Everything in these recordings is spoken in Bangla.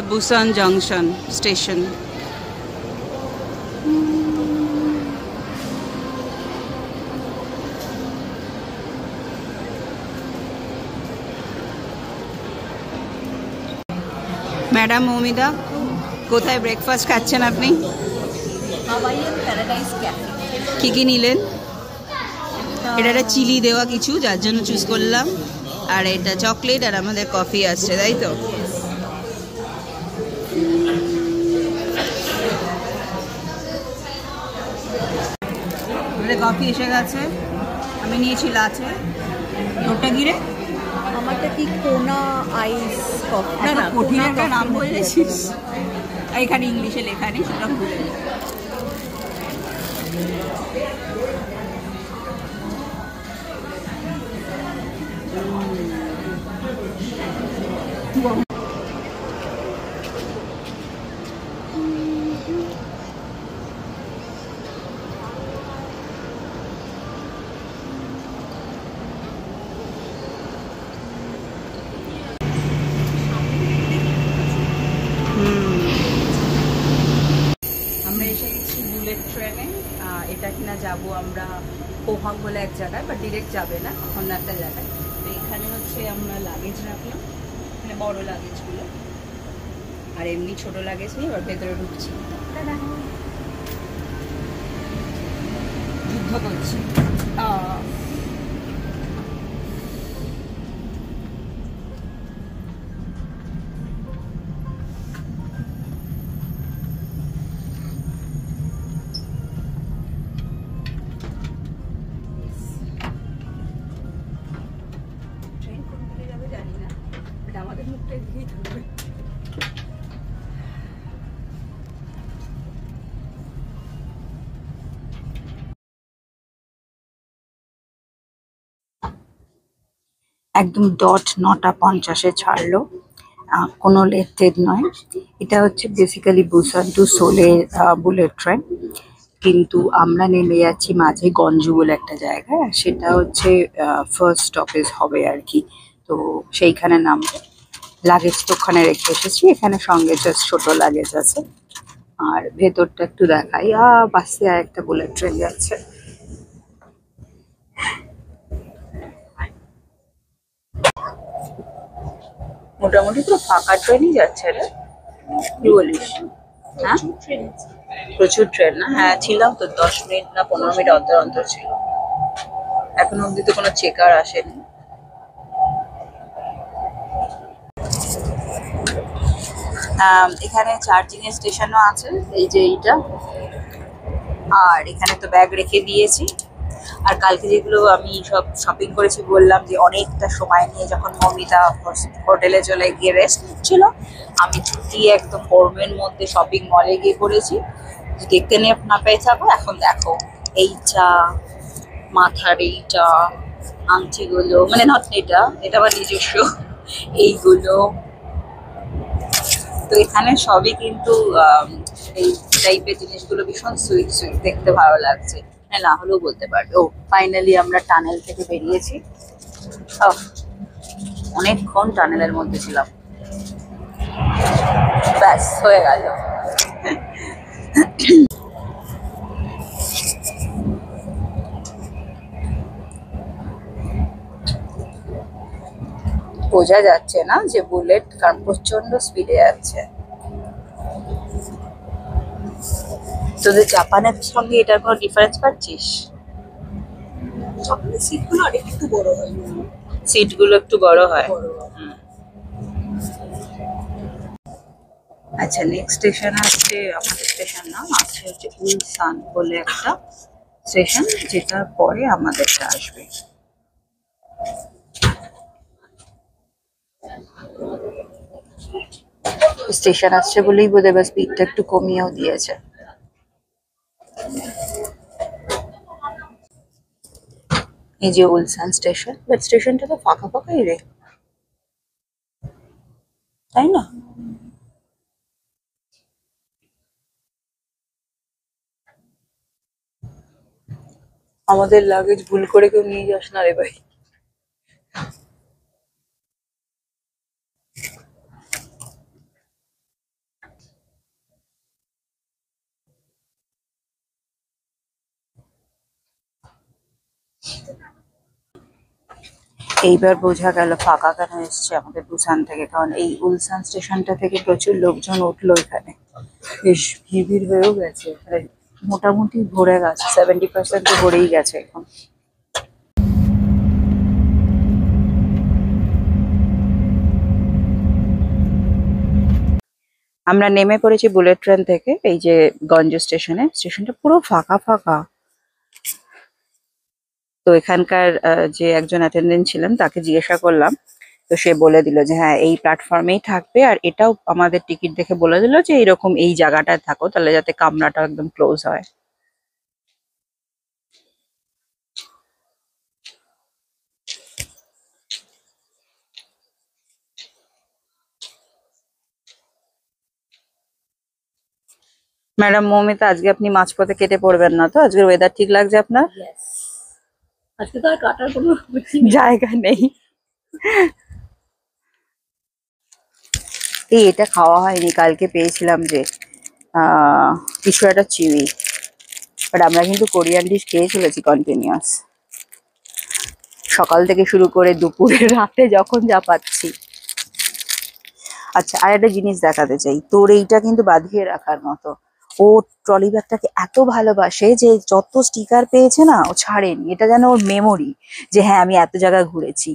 এটা Busan junction station. Madam Moumita, কোথায় ব্রেকফাস্ট খাচ্ছেন আপনি? কি কি নিলেন? এটা একটা চিলি দেওয়া কিছু, যার জন্য চুজ করলাম। আর এটা চকলেট, আর আমাদের কফি আসছে, তাই তো? কফি এসে গেছে, আমি নিয়েছি লাচে। ওটা গিরে আমারটা কি কোনা আইস কফি? না না, কঠিন একটা নাম বলেছিস, এখানে ইংলিশে লেখা নেই, সেটা ভুলে গেছি। আমরা এসে গেছি বুলেট ট্রেনে। এটা কিনা যাবো আমরা পোহাং বলে এক জায়গায়, বাট ডিরেক্ট যাবে না, অন্য একটা জায়গায়। তো এখানে হচ্ছে আমরা লাগেজ রাখলাম, মানে বড় লাগেজগুলো, আর এমনি ছোট লাগেজ নিয়ে এবার ভেতরে ঢুকছি। যুদ্ধ করছি। ট্রেন কোন দিকে যাবে জানি না, বাট আমাদের মুখটা এদিকেই থাকবে। একদম ডট 9:50 ছাড়লো, কোনো লেট টেট নয়। এটা হচ্ছে বেসিক্যালি বুসান টু সোলের বুলেট ট্রেন, কিন্তু আমরা নেমে যাচ্ছি মাঝে গঞ্জু বলে একটা জায়গায়, আর সেটা হচ্ছে ফার্স্ট স্টপেজ হবে আর কি। তো সেইখানে নামবো। লাগেজ তো ওখানে রেখে এসেছি, এখানে সঙ্গে জাস্ট ছোট লাগেজ আছে। আর ভেতরটা একটু দেখাই। বাসে আর একটা বুলেট ট্রেন যাচ্ছে। মোটামুটি পুরো ফাঁকা ট্রেনই যাচ্ছে রে, কি বলিস? হ্যাঁ, প্রচুর ট্রেন না? হ্যাঁ, ছিলাম তো 10 মিনিট না 15 মিনিট অন্তর অন্তর ছিল। এখনো অব্দি তো কোনো চেকার আসেনি। এখানে চার্জিং এর স্টেশনও আছে, এই যে এইটা। আর এখানে তো ব্যাগ রেখে দিয়েছি। আর কালকে যেগুলো আমি সব শপিং করেছি, বললাম যে অনেকটা সময় নিয়ে যখন মমিতা হোটেলে চলে গিয়ে রেস্ট নিচ্ছিল, আমি ছুটি একদম গরমের মধ্যে শপিং মলে গিয়ে করেছি। দেখতে না পেয়ে থাকো, এখন দেখো এইটা, মাথার এইটা, আংটিগুলো, মানে নট এটা, এটা আমার নিজস্ব, এইগুলো। তো এখানে সবই কিন্তু এই টাইপের জিনিসগুলো ভীষণ সুইট সুইট, দেখতে ভালো লাগছে। হ্যাঁ, না হলেও বলতে পারবে। ও, ফাইনালি আমরা টানেল থেকে বেরিয়েছি। অনেকক্ষণ টানেলের মধ্যে ছিলাম, ব্যাস হয়ে গেল। বোঝা যাচ্ছে না যে বুলেট, কারণ প্রচন্ড স্পিডে যাচ্ছে। তোদের জাপানের সঙ্গে এটার কোনো ডিফারেন্স পাচ্ছিস? সিটগুলো একটু বড় হয়, সিটগুলো একটু বড় হয়। আচ্ছা, নেক্সট স্টেশন হচ্ছে, আমাদের স্টেশন নাম আছে হচ্ছে উলসান বলে একটা স্টেশন, যেটার পরে আমাদেরটা আসবে। স্টেশন আসছে বলেই বোধহয় বা স্পিডটা একটু কমিয়েও দিয়েছে। এই যে উলসান স্টেশন, বাট স্টেশনটা তো ফাঁকা ফাঁকাই রে, তাই না? আমাদের লাগেজ ভুল করে কেউ নিয়ে যাস না রে ভাই। এইবার বোঝা গেল ফাঁকা কেন এসছে আমাদের বুসান থেকে, কারণ এই উলসান স্টেশনটা থেকে প্রচুর লোকজন উঠলো এখানে, বেশ ভিড় হয়েও গেছে, মানে মোটামুটি ভরে গেছে, 70% তো ভরেই গেছে এখন। আমরা নেমে পড়েছি বুলেট ট্রেন থেকে এই যে গঞ্জ স্টেশনে, স্টেশনটা পুরো ফাঁকা ফাঁকা। তো এখানকার যে একজন অ্যাটেন্ডেন্ট ছিলেন তাকে জিজ্ঞাসা করলাম, তো সে বলে দিল যে হ্যাঁ এই প্ল্যাটফর্মেই থাকবে, আর এটাও আমাদের টিকিট দেখে বলে দিল যে এরকম এই জায়গাটায় থাকো, তাহলে যাতে কামরাটা একদম ক্লোজ হয়। ম্যাডাম মৌমিতা, আজকে আপনি মাঝপথে কেটে পড়বেন না তো? আজকের ওয়েদার ঠিক লাগছে আপনার? Yes. আজকে তো আর কাটার কোনো জায়গা নেই। এটা খাওয়া হয়নি, কালকে পেয়েছিলাম যে কিছু একটা চিউই, বাট আমরা কিন্তু কোরিয়ান ডিশ খেয়ে চলেছি কন্টিনিউয়াস, সকাল থেকে শুরু করে দুপুরে রাতে যখন যা পাচ্ছি। আচ্ছা, আর একটা জিনিস দেখাতে চাই, তোর এইটা কিন্তু বাঁধিয়ে রাখার মতো। ও ট্রলি ব্যাগটাকে এত ভালোবাসে যে যত স্টিকার পেয়েছে না ও ছাড়েনি, এটা যেন ওর মেমোরি, যে হ্যাঁ আমি এত জায়গায় ঘুরেছি।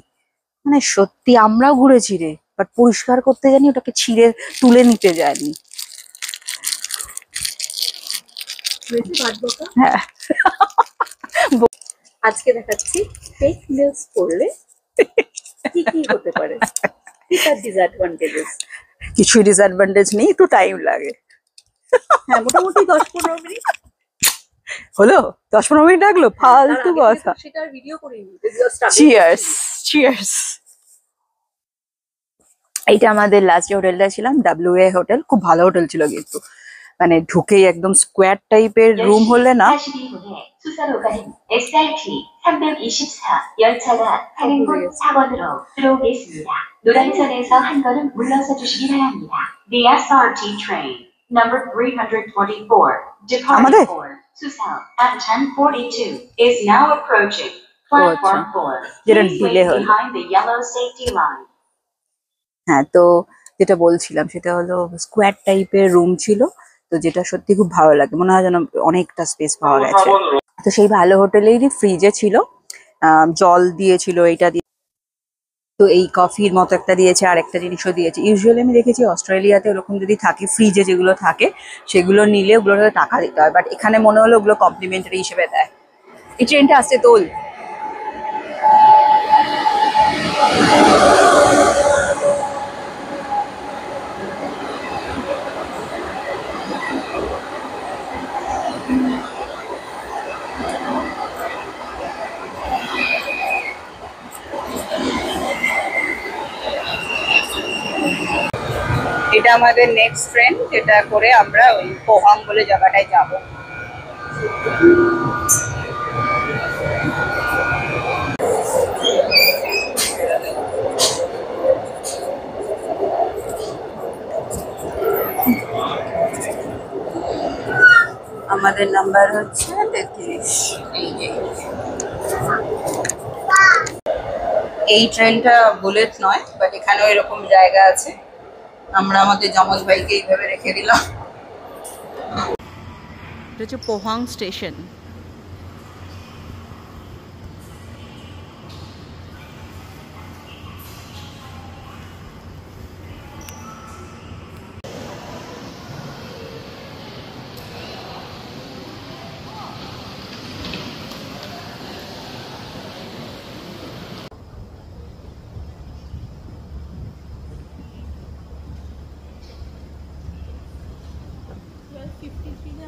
মানে সত্যি আমরাও ঘুরেছি রে, বাট পরিষ্কার করতে জানি, ওটাকে ছিঁড়ে তুলে নিতে জানি। বেশি ভাটবোকা। হ্যাঁ, আজকে দেখাচ্ছি ফেক নেলস করলে কি কি হতে পারে, কি তার ডিসঅ্যাডভান্টেজেস। কিছু ডিসঅ্যাডভান্টেজ নেই, একটু টাইম লাগে। হ্যাঁ, মোটামুটি 10-15 মিনিট হলো, 10-15 মিনিট লাগলো, ফালতু কথা। সেটার ভিডিও করে নিই। Cheers, cheers. এইটা আমাদের লাস্ট যে হোটেলটা ছিলাম, WA হোটেল, খুব ভালো হোটেল ছিল কিন্তু, মানে ঢুকেই একদম স্কোয়ার টাইপের রুম হলে না। 42분에 수서로 가는 SRT 324 열차가 타는 곳 4번으로 들어오겠습니다. 노란선에서 한 걸음 물러서 주시기 바랍니다. The SRT train number 324 departing for Susao at 10:42 is now approaching platform 4. Please wait behind the yellow safety line. হ্যাঁ, তো যেটা বলছিলাম সেটা হলো স্কোয়ার টাইপের রুম ছিল, তো যেটা সত্যি খুব ভালো লাগে, মনে হয় যেন অনেকটা স্পেস পাওয়া গেছে। তো সেই ভালো হোটেলেরই ফ্রিজে ছিল, জল দিয়েছিল এইটা দিয়ে, তো এই কফির মতো একটা দিয়েছে, আর একটা জিনিসও দিয়েছে। ইউজুয়ালি আমি দেখেছি অস্ট্রেলিয়াতে ওরকম যদি থাকে ফ্রিজে যেগুলো থাকে, সেগুলো নিলে ওগুলোর সাথে টাকা দিতে হয়, বাট এখানে মনে হলো ওগুলো কমপ্লিমেন্টারি হিসেবে দেয়। এই ট্রেনটা আসছে, তোল। এটা আমাদের নেক্সট ট্রেন, যেটা করে আমরা ওই পোহাং বলে জায়গাটায় যাব। আমাদের নাম্বার হচ্ছে 33। এই ট্রেনটা বুলেট নয়, বাট এখানেও এরকম জায়গা আছে, আমরা আমাদের যমজ ভাইকে এইভাবে রেখে দিলাম। এটা হচ্ছে পোহাং স্টেশন।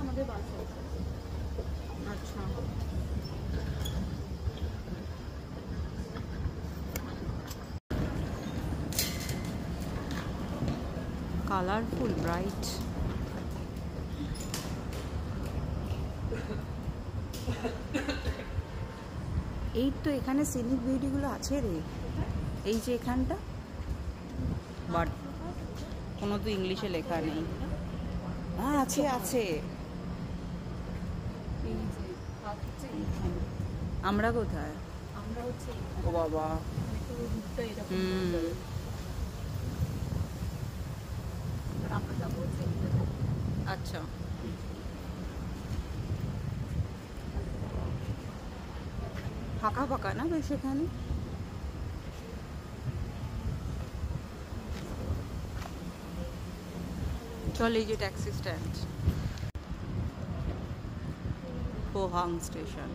আমাদের বাস আছে। আচ্ছা, কালারফুল, ব্রাইট। এই তো এখানে সিনিক বিউটিগুলো আছে রে, এই যে এখানটা, বাট কোনো তো ইংলিশে লেখা নেই। হ্যাঁ, আছে আছে। আমরা কোথায়? আমরা হচ্ছে ও বাবা, রুটটা এরকম হুম। আর আমরা যাবো হচ্ছে আচ্ছা, ফাঁকা ফাঁকা না বেশ এখানে? চল, এই যে ট্যাক্সি স্ট্যান্ড, পোহাং স্টেশন।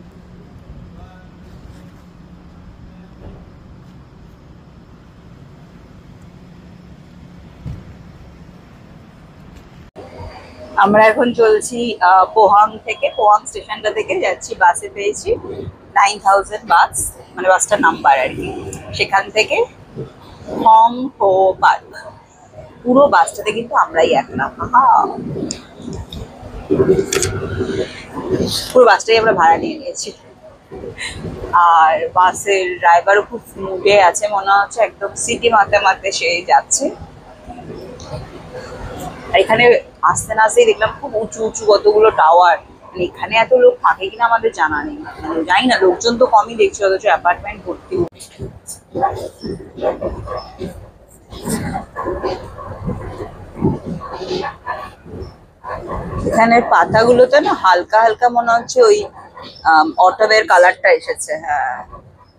আমরা এখন চলছি পোহাং থেকে, পোহাং স্টেশনটা থেকে যাচ্ছি, বাসে পেয়েছি 9000 বাস, মানে বাসটার নাম্বার আর কি। সেখান থেকে হং হো পার্ক, পুরো বাসটাতে কিন্তু আমরাই একলা। পুরো বাসটাই আমরা ভাড়া নিয়ে নিয়েছি। আর বাসের ড্রাইভারও খুব মুডে আছে, মনে হচ্ছে একদম সিটি মারতে মারতে সে যাচ্ছে। আর এখানে আসতে না আসতেই দেখলাম খুব উঁচু উঁচু কতগুলো টাওয়ার। মানে এখানে এত লোক থাকে কিনা আমাদের জানা নেই, মানে জানি না, লোকজন তো কমই দেখছি, অথচ অ্যাপার্টমেন্ট ভর্তি। এখানের পাতাগুলোতে না হালকা হালকা মনে হচ্ছে ওই অটমের কালারটা এসেছে। হ্যাঁ,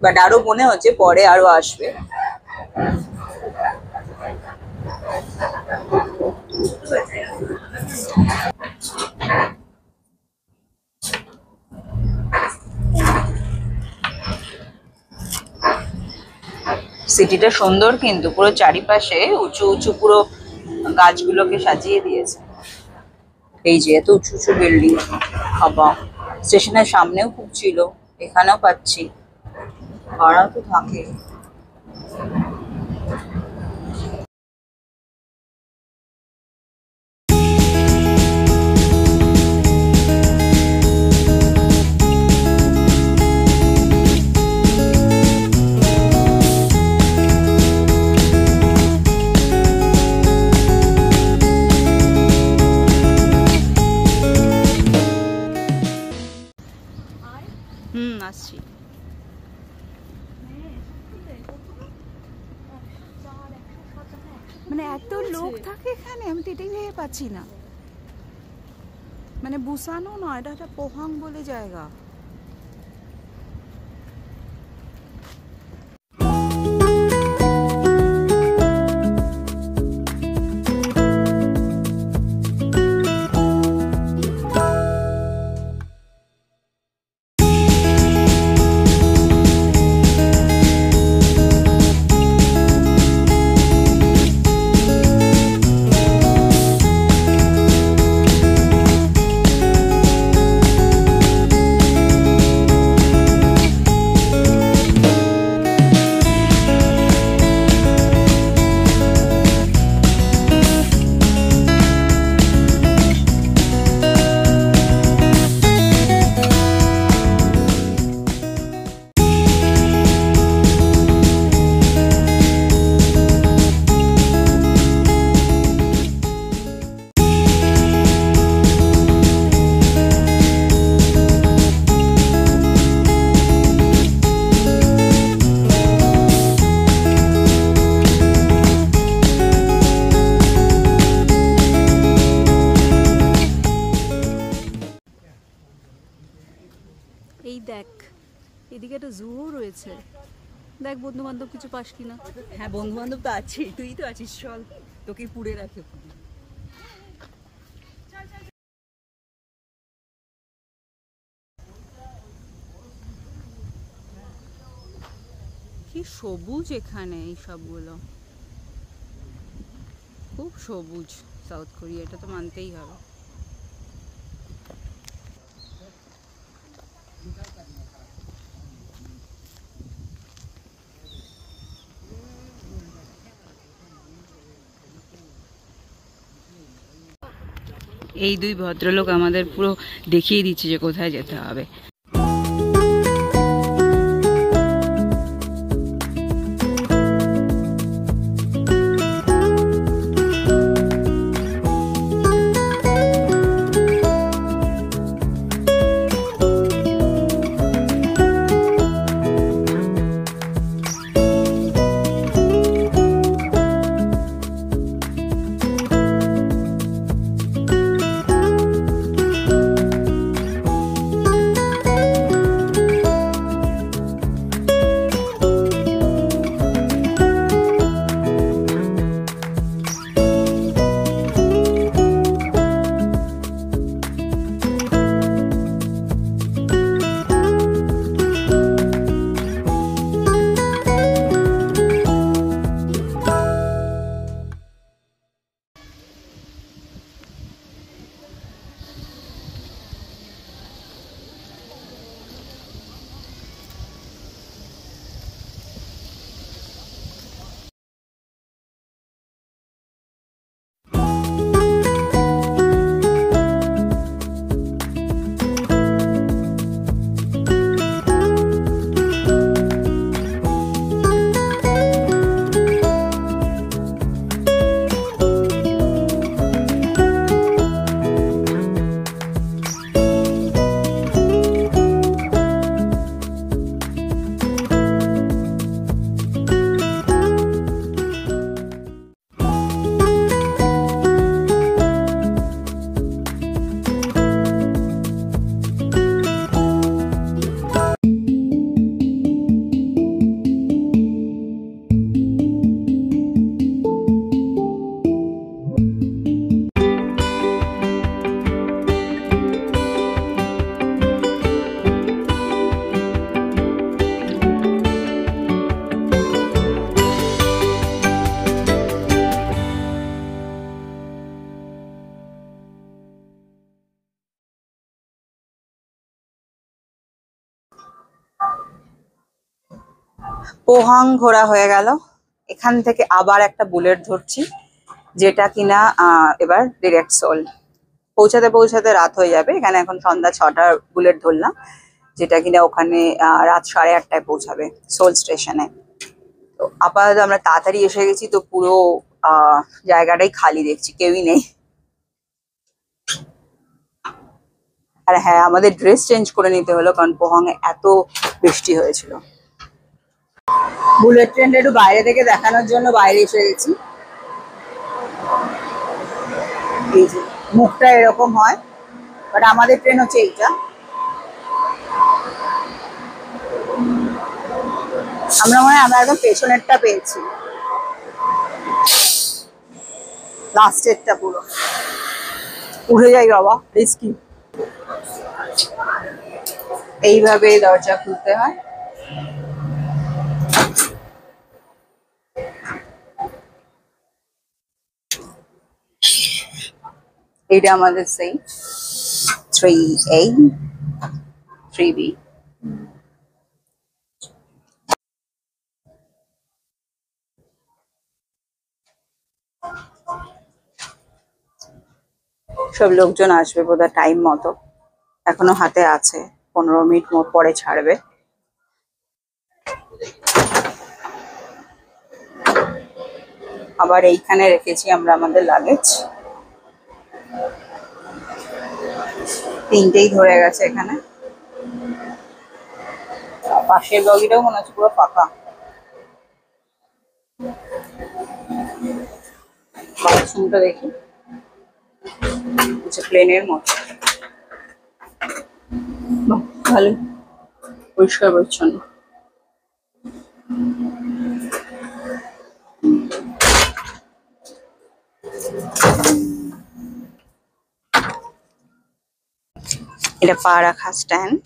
বাট আরো মনে হচ্ছে পরে আরো আসবে। সিটিটা সুন্দর কিন্তু, পুরো চারিপাশে উঁচু উঁচু পুরো গাছগুলোকে সাজিয়ে দিয়েছে। এই যে এত উঁচু উঁচু বিল্ডিং, বাবা। স্টেশনের সামনেও খুব ছিল, এখানেও পাচ্ছি, ভাড়া তো থাকে। আসছি। মানে এত লোক থাকে এখানে, আমি তো এটাই ভেবে পাচ্ছি না। মানে বুসানো নয়, এটা একটা পোহাং বলে জায়গা। এই দেখ, এদিকে একটা জুও রয়েছে, দেখ বন্ধু বান্ধব কিছু পাস কিনা। হ্যাঁ, বন্ধু বান্ধব তো আছেই, তুই তো আছিস, চল তোকে পুড়ে রাখে। কি সবুজ এখানে, এই সবগুলো খুব সবুজ। সাউথ কোরিয়া, এটা তো মানতেই হবে। এই দুই ভদ্রলোক আমাদের পুরো দেখিয়ে দিচ্ছে যে কোথায় যেতে হবে। পোহাং ঘোরা হয়ে গেল। এখান থেকে আবার একটা বুলেট ধরছি, যেটা কিনা এবার ডিরেক্ট সোল। পৌঁছাতে পৌঁছাতে রাত হয়ে যাবে। এখানে এখন সন্ধ্যা 6টার বুলেট ধরলাম, যেটা কিনা ওখানে রাত 8:30টায় পৌঁছাবে সোল স্টেশনে। তো আপাতত আমরা তাড়াতাড়ি এসে গেছি, তো পুরো জায়গাটাই খালি দেখছি, কেউই নেই। আর হ্যাঁ, আমাদের ড্রেস চেঞ্জ করে নিতে হলো, কারণ পোহাং এ এত বৃষ্টি হয়েছিল। বুলেট ট্রেনটা একটু বাইরে থেকে দেখানোর জন্য বাইরে এসে গেছি। এই যে মুখটা এরকম হয়, বাট আমাদের ট্রেন হচ্ছে এইটা। আমরা একদম পেছনেরটা পেয়েছি, লাস্টেরটা পুরো। উঠে যাই বাবা, রিস্কি। এইভাবে দরজা খুলতে হয়। এটা আমাদের সেই 3A 3B। সব লোকজন আসবে বোধহয় টাইম মতো, এখনো হাতে আছে, 15 মিনিট পরে ছাড়বে। আবার এইখানে রেখেছি আমরা আমাদের লাগেজ, 3টেই ধরে গেছে এখানে। পাশের বগিটাও মনে হচ্ছে পুরো ফাঁকা। বাথরুমটা দেখি, প্লেনের মতো, ভালো পরিষ্কার পরিচ্ছন্ন। এটা পা রাখা স্ট্যান্ড,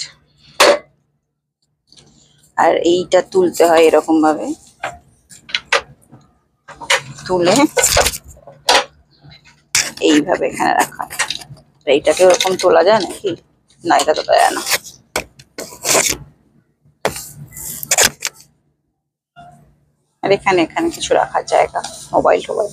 আর এইটা তুলতে হয় এরকম ভাবে, তুলে এইভাবে এখানে রাখা। এইটাকে ওরকম তোলা যায় নাকি? না, এটা তোলা যায় না। আর এখানে কিছু রাখার জায়গা, মোবাইল টোবাইল।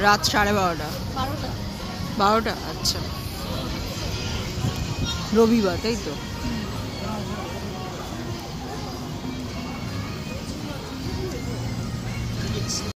রাত 12:30। 12টা? আচ্ছা, রবিবার তাই তো।